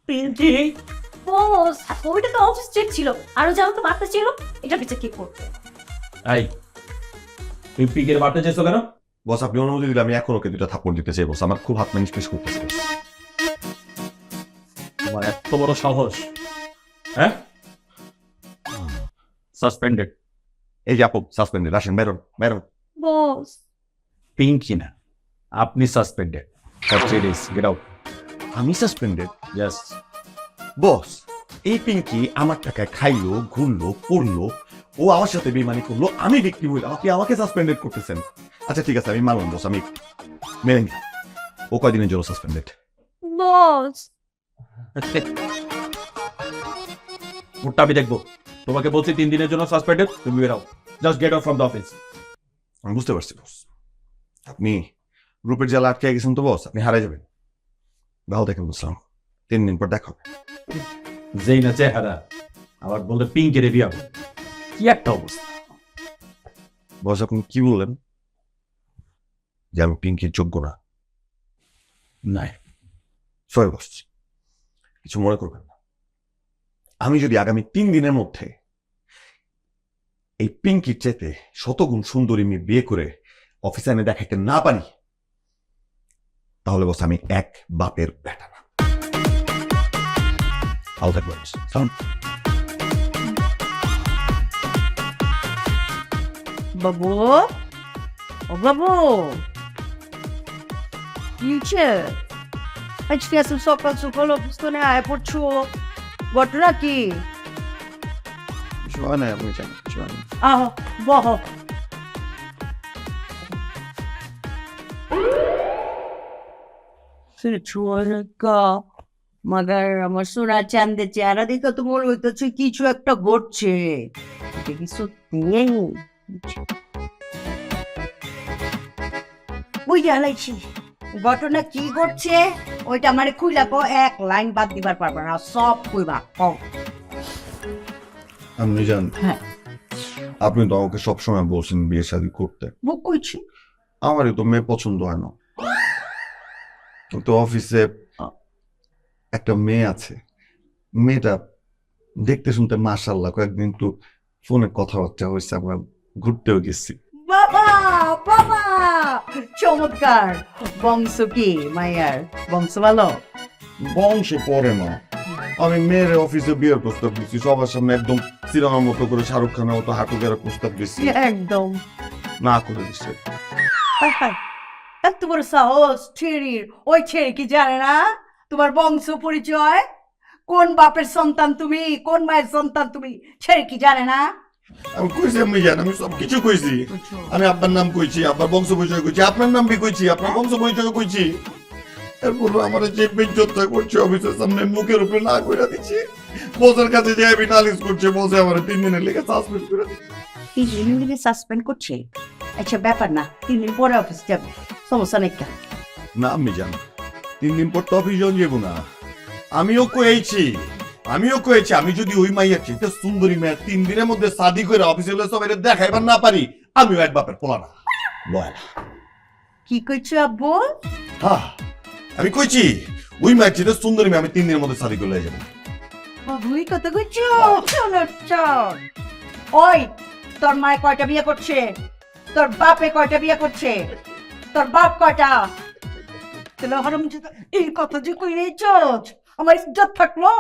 পিঙ্কি বস ওইটা তো office check ছিল, আরো যাও তো বার্তা ছিল, এটা পিছে কি করতে? আই তুই পিঙ্কির বাড়তে চাইছো কেন? বস আপনি অনুমতি দিলে আমি এখন ওকে দুটো থাপ্পড় দিতে চাই বস, আমার খুব হাত ম্যানিস্পেস করতেছে। তোমার এত বড় সাহস, হ্যাঁ? সাসপেন্ডেড। এই যে আপু সাসপেন্ডেড, আসেন বেরোন বেরোন। বস পিঙ্কি না, আপনি suspended for 3 days। Get out. আমি সাসপেন্ডেড? ইয়েস। বস এই পিঙ্কি আমার টাকায় খাইলো, ঘুরলো, পড়লো, ও আমার সাথে বেমানি করলো, আমি ভিক্টিম হইলাম, আপনি আমাকে সাসপেন্ডেড করতেছেন। আচ্ছা ঠিক আছে আমি মানলাম বস, আমি মেনে নিলাম ও কয়দিনের জন্য সাসপেন্ডেড। বস ওটা আমি দেখবো। তোমাকে বলছি 3 দিনের জন্য সাসপেন্ডেড, তুমি বের হও। Just get out from the office. আমি বুঝতে পারছি বস, আপনি গ্রুপের জেলা আটকে গেছেন তো বস, আপনি হারাই যাবেন। ভালো দেখেন বুঝলাম, 3 দিন পর দেখা হবে। যেই না চেহারা, আবার বলতে পিঙ্কি রে বিয়া, কি একটা অবস্থা। বস আপনি কি বললেন যে আমি পিঙ্কির যোগ্য না? নাই। সরি বস, কিছু মনে করবেন না। আমি যদি আগামী 3 দিনের মধ্যে এই পিঙ্কির চেতে শতগুণ সুন্দরী মেয়ে বিয়ে করে অফিসে এনে দেখাইতে না পারি, তাহলে বস আমি এক বাপের বেটা না। ভালো থাকবেন বস। বাবু, ও বাবু, নিচে আজকে এত সকাল সকাল অফিস করে আয় পড়ছো, ঘটনা কি? আহ বহ। মাগার আমার সোনা চান্দে চেহারা দেখে তো মনে হইতেছে কিছু একটা ঘটছে। এটা কি সত্যি? বুঝে আলাইছি ঘটনা কি ঘটছে, ওইটা আমার খুইলা কো, এক লাইন বাদ দিবার পারবা না, সব কইবা কম। আপনি জান, হ্যাঁ আপনি তো আমাকে সবসময় বলছেন বিয়ে শাদী করতে, বুক কইছি। আমারই তো মেয়ে পছন্দ হয় না। তো অফিসে একটা মেয়ে আছে, মেয়েটা দেখতে শুনতে মাশাআল্লাহ, কয়েকদিন তো ফোনে কথাবার্তা হয়েছে, আমরা ঘুরতেও গেছি। বাবা বাবা চমৎকার। বংশ কি মাইয়ার? বংশ ভালো? বংশ পড়ে না, আমি মেয়ের অফিসে বিয়ের প্রস্তাব দিচ্ছি সবার সামনে, একদম সিনেমার মতো করে শাহরুখ খানের মতো হাঁটু গেরা প্রস্তাব দিচ্ছি, একদম না করে দিচ্ছে। হায় হায়, এত বড় সাহস ছেড়ির! ওই ছেড়ে কি জানে না তোমার বংশ পরিচয়? কোন বাপের সন্তান তুমি, কোন মায়ের সন্তান তুমি, ছেড়ে কি জানে না? আমি কইছি আমি জানি, আমি সবকিছু কইছি, আমি আপনার নাম কইছি, আপনার বংশ পরিচয় কইছি, আপনার নাম বি কইছি, আপনার বংশ পরিচয় কইছি। এরপর আমার যে বেজ্জতটা করছে অফিসের সামনে, মুখের উপরে না কইরা দিচ্ছে, বসের কাছে যে আমি নালিশ করছে, বসে আমার 3 দিনের লেগে সাসপেন্ড করে দিচ্ছে। 3 দিন থেকে সাসপেন্ড করছে? আচ্ছা ব্যাপার না, 3 দিন পরে অফিস যাবে, সমস্যা নেই। না আমি জানি 3 দিন পর তো অফিস যাব না। আমিও কইছি, আমি যদি ওই মাইয়া চেয়ে সুন্দরী মেয়ে 3 দিনের মধ্যে শাদি করে অফিসে গেলে সবাই দেখাইবার না পারি, আমিও এক বাপের পোলা না, লয় না। কি কইছো আব্বু? হ্যাঁ আমি কইছি ওই মাইয়া চেয়ে সুন্দরী মেয়ে আমি 3 দিনের মধ্যে শাদি করে যাবো। বাবুই কত কইছো? চলো চল। ওই তোর মায়ে কয়টা বিয়ে করছে? তোর বাপে কয়টা বিয়ে করছে? তোর বাপ কয়টা? তাহলে হারাম এই কথা যে কই রেছ, আমার ইজ্জত থাকলো?